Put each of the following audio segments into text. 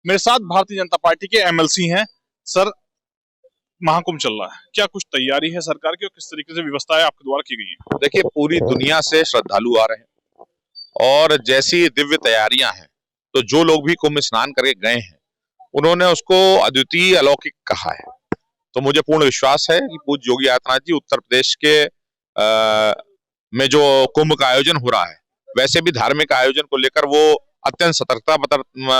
मेरे साथ भारतीय जनता पार्टी के एमएलसी हैं। सर, महाकुंभ चल रहा है, क्या कुछ तैयारी है सरकार की और किस तरीके से व्यवस्थाएं आपके द्वारा की गई हैं? देखिए, पूरी दुनिया से श्रद्धालु आ रहे हैं और जैसी दिव्य तैयारियां हैं, तो जो लोग भी कुंभ स्नान करके गए हैं उन्होंने उसको अद्वितीय अलौकिक कहा है। तो मुझे पूर्ण विश्वास है कि पूज्य योगी आदित्यनाथ जी उत्तर प्रदेश के में जो कुंभ का आयोजन हो रहा है, वैसे भी धार्मिक आयोजन को लेकर वो अत्यंत सतर्कता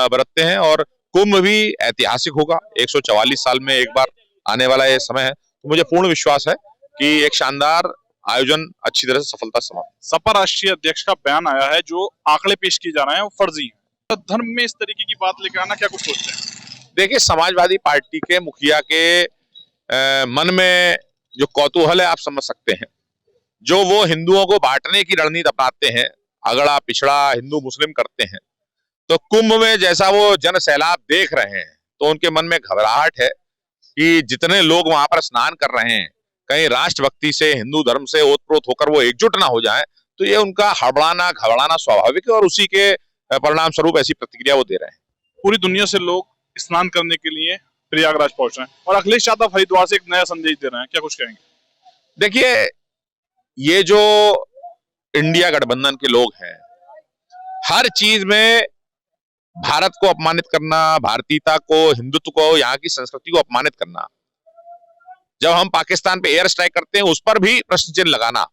बरतते हैं और कुंभ भी ऐतिहासिक होगा। 144 साल में एक बार आने वाला ये समय है, तो मुझे पूर्ण विश्वास है कि एक शानदार आयोजन अच्छी तरह से सफलता से समाप्त। सपा राष्ट्रीय अध्यक्ष का बयान आया है, जो आंकड़े पेश किए जा रहे हैं वो फर्जी हैं। तो धर्म में इस तरीके की बात लेकर आना, क्या कुछ सोचते हैं? देखिए, समाजवादी पार्टी के मुखिया के मन में जो कौतूहल है आप समझ सकते हैं। जो वो हिंदुओं को बांटने की रणनीति अपनाते हैं, अगड़ा पिछड़ा हिंदू मुस्लिम करते हैं, तो कुंभ में जैसा वो जन सैलाब देख रहे हैं तो उनके मन में घबराहट है कि जितने लोग वहां पर स्नान कर रहे हैं, कहीं राष्ट्रभक्ति से हिंदू धर्म से ओतप्रोत होकर वो एकजुट ना हो जाएं, तो ये उनका हड़बड़ाना घबराना स्वाभाविक है और उसी के परिणाम स्वरूप ऐसी प्रतिक्रिया वो दे रहे हैं। पूरी दुनिया से लोग स्नान करने के लिए प्रयागराज पहुंच रहे हैं और अखिलेश यादव हरिद्वार से एक नया संदेश दे रहे हैं, क्या कुछ कहेंगे? देखिए, ये जो इंडिया गठबंधन के लोग हैं, हर चीज में भारत को अपमानित करना, भारतीयता को, हिंदुत्व को, यहाँ की संस्कृति को अपमानित करना, जब हम पाकिस्तान पे एयर स्ट्राइक करते हैं उस पर भी प्रश्न चिन्ह लगाना,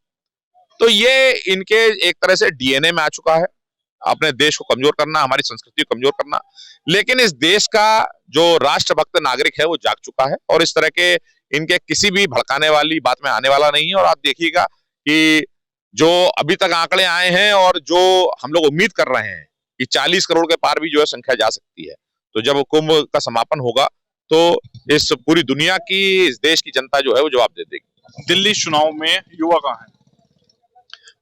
तो ये इनके एक तरह से डीएनए में आ चुका है। अपने देश को कमजोर करना, हमारी संस्कृति को कमजोर करना। लेकिन इस देश का जो राष्ट्रभक्त नागरिक है वो जाग चुका है और इस तरह के इनके किसी भी भड़काने वाली बात में आने वाला नहीं है। और आप देखिएगा कि जो अभी तक आंकड़े आए हैं और जो हम लोग उम्मीद कर रहे हैं कि 40 करोड़ के पार भी जो है संख्या जा सकती है, तो जब कुंभ का समापन होगा तो इस पूरी दुनिया की, इस देश की जनता जो है वो जवाब दे देगी। दिल्ली चुनाव में युवा कहाँ है?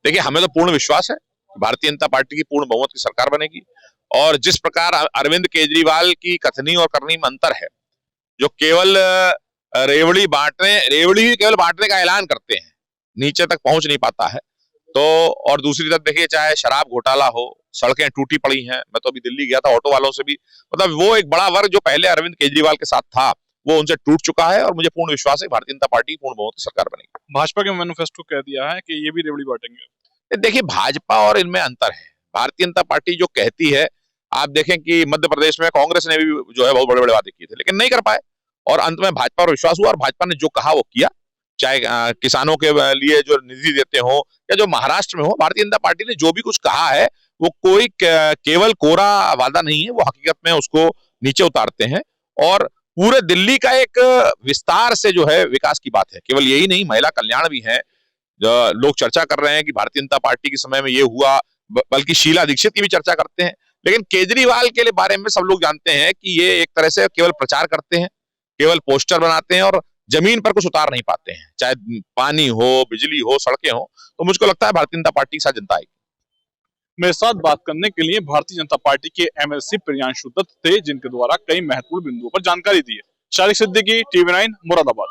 देखिए, हमें तो पूर्ण विश्वास है भारतीय जनता पार्टी की पूर्ण बहुमत की सरकार बनेगी। और जिस प्रकार अरविंद केजरीवाल की कथनी और करनी में अंतर है, जो केवल रेवड़ी ही केवल बांटने का ऐलान करते हैं, नीचे तक पहुंच नहीं पाता है। तो और दूसरी तरफ देखिए, चाहे शराब घोटाला हो, सड़कें टूटी पड़ी हैं। मैं तो अभी दिल्ली गया था, ऑटो वालों से भी, मतलब वो एक बड़ा वर्ग जो पहले अरविंद केजरीवाल के साथ था वो उनसे टूट चुका है और मुझे पूर्ण विश्वास है भारतीय जनता पार्टी पूर्ण बहुमत की सरकार बनेगी। भाजपा के मैनिफेस्टो कह दिया है कि ये भी रेवड़ी बांटेंगे। देखिए, भाजपा और इनमें अंतर है। भारतीय जनता पार्टी जो कहती है, आप देखें कि मध्य प्रदेश में कांग्रेस ने भी जो है बहुत बड़े बड़े वादे किए थे लेकिन नहीं कर पाए और अंत में भाजपा पर विश्वास हुआ और भाजपा ने जो कहा वो किया। चाहे किसानों के लिए जो निधि देते हो या जो महाराष्ट्र में हो, भारतीय जनता पार्टी ने जो भी कुछ कहा है वो कोई केवल कोरा वादा नहीं है, वो हकीकत में उसको नीचे उतारते हैं। और पूरे दिल्ली का एक विस्तार से जो है विकास की बात है। केवल यही नहीं, महिला कल्याण भी है। लोग चर्चा कर रहे हैं कि भारतीय जनता पार्टी के समय में ये हुआ, बल्कि शीला दीक्षित की भी चर्चा करते हैं। लेकिन केजरीवाल के बारे में सब लोग जानते हैं कि ये एक तरह से केवल प्रचार करते हैं, केवल पोस्टर बनाते हैं और जमीन पर कुछ उतार नहीं पाते हैं, चाहे पानी हो, बिजली हो, सड़कें हो। तो मुझको लगता है भारतीय जनता पार्टी के साथ जनता आएगी। मेरे साथ बात करने के लिए भारतीय जनता पार्टी के एमएलसी प्रियांशु दत्त थे, जिनके द्वारा कई महत्वपूर्ण बिंदुओं पर जानकारी दी है। शारिक सिद्दीकी, TV9, मुरादाबाद।